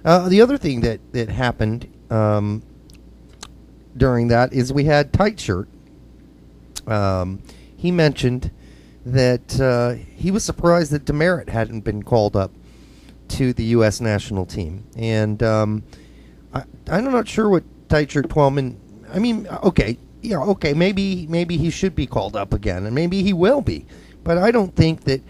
The other thing that happened during that is we had Tight Shirt. He mentioned that he was surprised that Demerit hadn't been called up to the U.S. national team. And I'm not sure what Tight Shirt Twelman... I mean, okay, maybe he should be called up again, and maybe he will be. But I don't think that,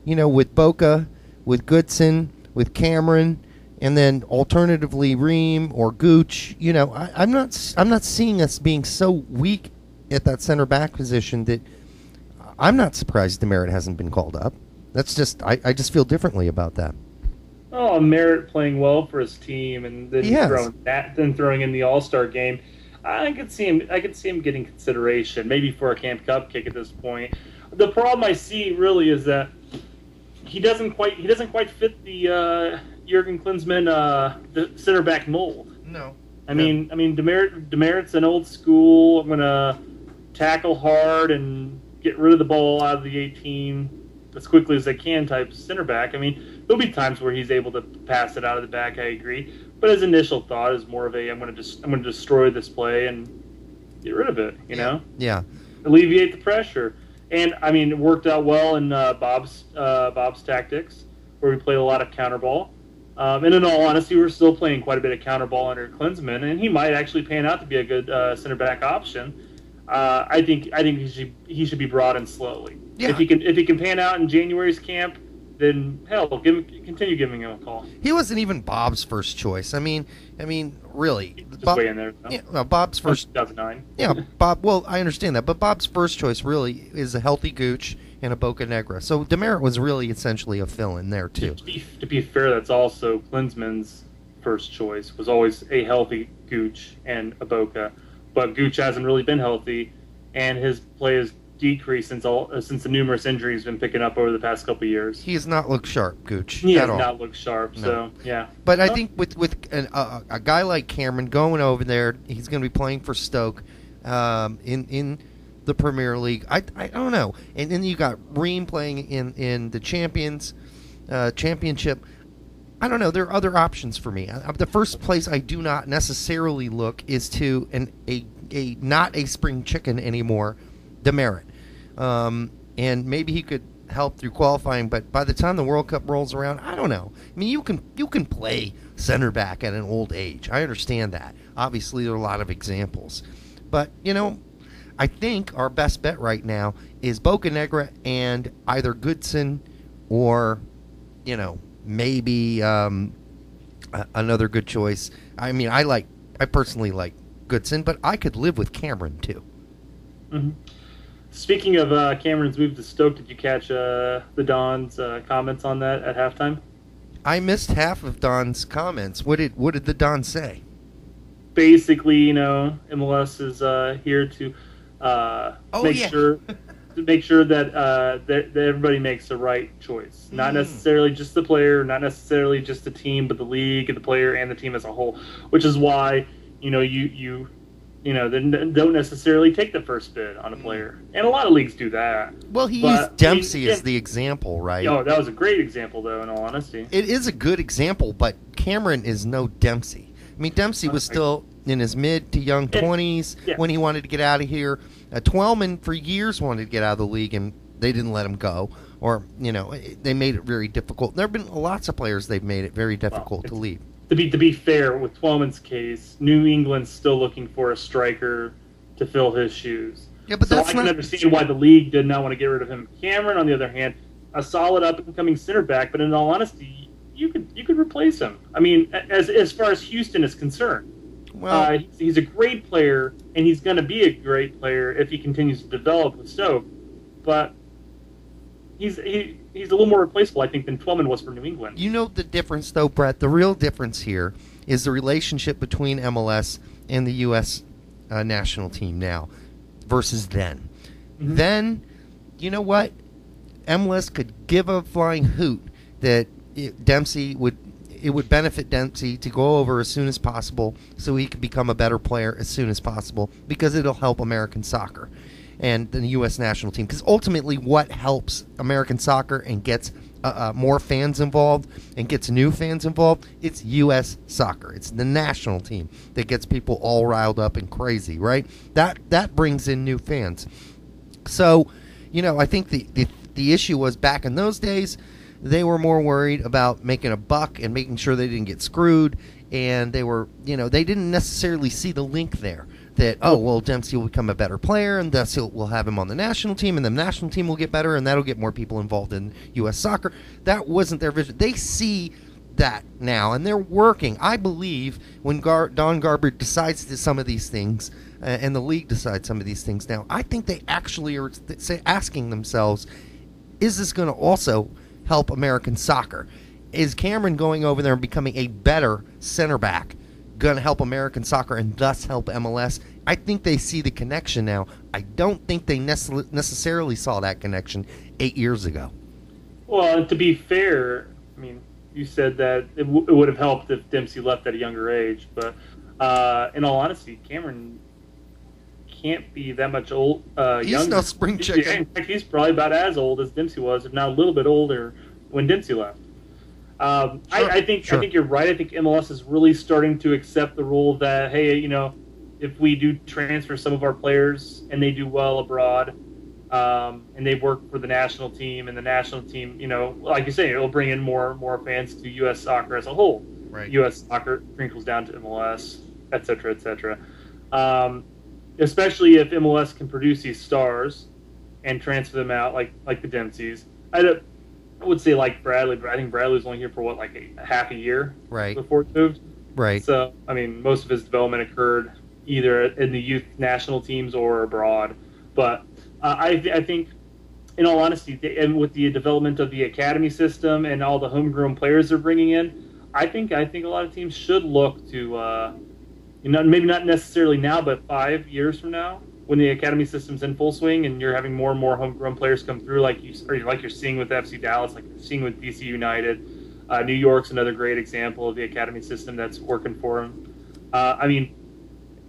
with Boca, with Goodson, with Cameron, and then alternatively Ream or Gooch, I'm not seeing us being so weak at that center back position that I'm not surprised Demerit hasn't been called up. That's just I just feel differently about that. Oh, Merritt playing well for his team, and then throwing in the All-Star game. I could see him getting consideration, maybe for a Camp Cup kick at this point. The problem I see really is that he doesn't quite fit the Jurgen Klinsmann the center back mold. No. I mean Demerit's an old school. I'm gonna tackle hard and get rid of the ball out of the 18 as quickly as I can type center back. I mean, there'll be times where he's able to pass it out of the back. I agree, but his initial thought is more of a I'm going to destroy this play and get rid of it. Yeah. Alleviate the pressure. And I mean, it worked out well in Bob's tactics, where we played a lot of counter ball. And in all honesty, we're still playing quite a bit of counter ball under Klinsmann, and he might actually pan out to be a good center back option. I think he should be brought in slowly. Yeah. If he can pan out in January's camp, then hell, continue giving him a call. He wasn't even Bob's first choice. I mean, really, Just way in there. Yeah, well, Bob's first. 2009. Yeah, Bob. Well, I understand that, but Bob's first choice really is a healthy Gooch and a Boca Negra. So Demerit was really essentially a fill-in there too. To be fair, that's also Klinsmann's first choice was always a healthy Gooch and a Boca, but Gooch hasn't really been healthy, and his play has decreased since the numerous injuries been picking up over the past couple of years. He has not looked sharp, Gooch. He has all. not looked sharp. No. So yeah. But I think with a guy like Cameron going over there, he's going to be playing for Stoke in the Premier League. I don't know. And then you got Ream playing in the Championship. I don't know. There are other options for me. The first place I do not necessarily look is to a not a spring chicken anymore, Demerit. And maybe he could help through qualifying, but by the time the World Cup rolls around, I don't know. I mean, you can play center back at an old age. I understand that. Obviously, there are a lot of examples. But, I think our best bet right now is Boca Negra and either Goodson or, maybe another good choice. I mean, I personally like Goodson, but I could live with Cameron too. Mm-hmm. Speaking of Cameron's move to Stoke, did you catch the Don's comments on that at halftime? I missed half of Don's comments. What did the Don say? Basically, MLS is here to make sure that everybody makes the right choice. Not necessarily just the player, not necessarily just the team, but the league and the player and the team as a whole. Which is why they don't necessarily take the first bid on a player. And a lot of leagues do that. Well, he used Dempsey as the example, right? Oh, that was a great example, though, in all honesty. It is a good example, but Cameron is no Dempsey. I mean, Dempsey was still in his mid to young 20s when he wanted to get out of here. Twelman, for years, wanted to get out of the league, and they didn't let him go. Or, they made it very difficult. There have been lots of players they've made it very difficult to leave. To be fair, with Twelman's case, New England's still looking for a striker to fill his shoes. Yeah, but I can understand why the league did not want to get rid of him. Cameron, on the other hand, a solid up-and-coming center back, but in all honesty, you could replace him. I mean, as far as Houston is concerned, well, he's a great player, and he's going to be a great player if he continues to develop with Stoke. But he's a little more replaceable, I think, than Twelman was for New England. You know the difference, though, Brett? The real difference here is the relationship between MLS and the U.S. National team now versus then. Mm-hmm. Then, you know what? MLS could give a flying hoot that Dempsey would benefit Dempsey to go over as soon as possible so he could become a better player as soon as possible because it'll help American soccer and the U.S. national team. Because ultimately what helps American soccer and gets more fans involved and gets new fans involved, it's U.S. soccer. It's the national team that gets people all riled up and crazy, right? That brings in new fans. So, I think the issue was back in those days, they were more worried about making a buck and making sure they didn't get screwed, and they were, they didn't necessarily see the link there. That, Dempsey will become a better player, and thus we'll have him on the national team, and the national team will get better, and that'll get more people involved in U.S. soccer. That wasn't their vision. They see that now, and they're working. I believe when Don Garber decides some of these things, and the league decides some of these things now, I think they actually are asking themselves, is this going to also help American soccer? Is Cameron going over there and becoming a better center back going to help American soccer and thus help MLS? I think they see the connection now. I don't think they necessarily saw that connection 8 years ago. Well, to be fair, I mean, you said that it would have helped if Dempsey left at a younger age, but in all honesty, Cameron can't be that much younger. He's no spring chicken. In fact, he's probably about as old as Dempsey was, if not a little bit older, when Dempsey left. Sure, I think you're right. I think MLS is really starting to accept the rule that, hey, if we do transfer some of our players and they do well abroad, and they work for the national team, and the national team, like you say, it'll bring in more fans to U.S. soccer as a whole. Right. U.S. soccer trickles down to MLS, et cetera, et cetera. Especially if MLS can produce these stars and transfer them out like the Dempseys. I would say like Bradley, but I think Bradley was only here for a half a year before he moved. Right. So, I mean, most of his development occurred either in the youth national teams or abroad. But I think, in all honesty, and with the development of the academy system and all the homegrown players they're bringing in, I think a lot of teams should look to, maybe not necessarily now, but 5 years from now, when the academy system's in full swing and you're having more and more homegrown players come through, like you're seeing with FC Dallas, like you're seeing with DC United. New York's another great example of the academy system that's working for them. I mean,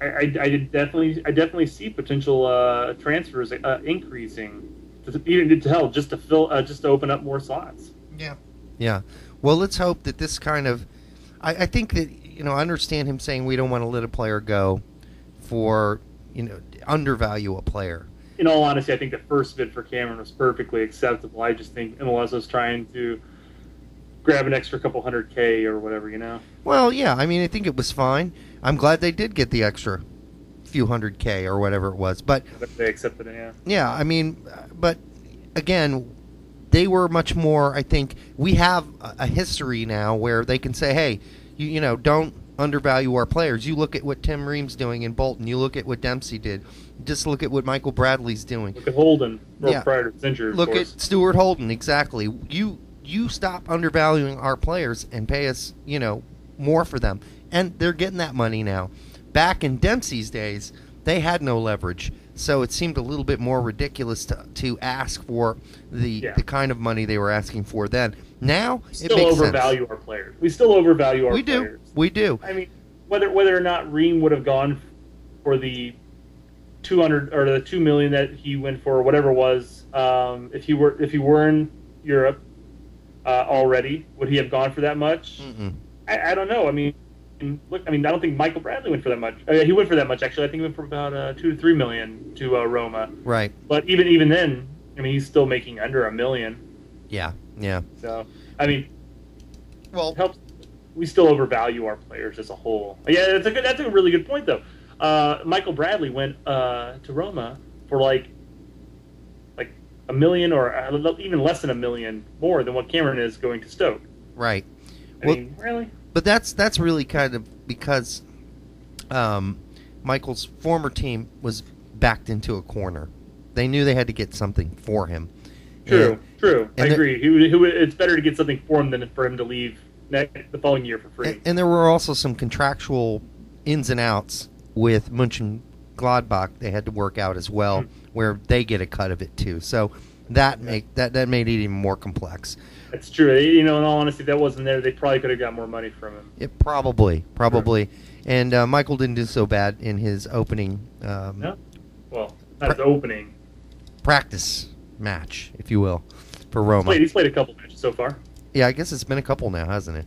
I definitely see potential transfers increasing, just to open up more slots. Yeah. Well, let's hope that this kind of. I think that I understand him saying we don't want to let a player go for undervalue a player. In all honesty, I think the first bid for Cameron was perfectly acceptable. I just think MLS was trying to grab an extra couple $100K or whatever, Well, yeah. I mean, I think it was fine. I'm glad they did get the extra few $100K or whatever it was. But they accepted it, yeah. Yeah, I mean, but again, they were much more. I think we have a history now where they can say, hey, don't undervalue our players. You look at what Tim Ream's doing in Bolton. You look at what Dempsey did. Just look at what Michael Bradley's doing. Look at Holden. Prior to his injury. Look at Stuart Holden. Exactly. You stop undervaluing our players and pay us, more for them. And they're getting that money now. Back in Dempsey's days, they had no leverage. So it seemed a little bit more ridiculous to ask for the kind of money they were asking for then. Now, it makes overvalue our players. We still overvalue our players. We do. I mean, whether or not Ream would have gone for the 200 or the $2 million that he went for, or whatever it was, if he were in Europe already, would he have gone for that much? I don't know. I mean, I don't think Michael Bradley went for that much. He went for that much, actually. I think he went for about $2 to $3 million to Roma. Right. But even then, I mean, he's still making under $1 million. Yeah. So, I mean, well, it helps. We still overvalue our players as a whole. Yeah, that's a really good point, though. Michael Bradley went to Roma for like $1 million, or even less than $1 million more than what Cameron is going to Stoke. Right. I mean, really? But that's really kind of because Michael's former team was backed into a corner. They knew they had to get something for him. True. I agree. It's better to get something for him than for him to leave the following year for free. And there were also some contractual ins and outs with Mönchengladbach they had to work out as well, where they get a cut of it too. So that made it even more complex. That's true. In all honesty, that wasn't there. They probably could have got more money from him. It probably. Sure. And Michael didn't do so bad in his opening. No? Well, not his opening. Practice match, if you will, for Roma. He's played a couple matches so far. Yeah, I guess it's been a couple now, hasn't it?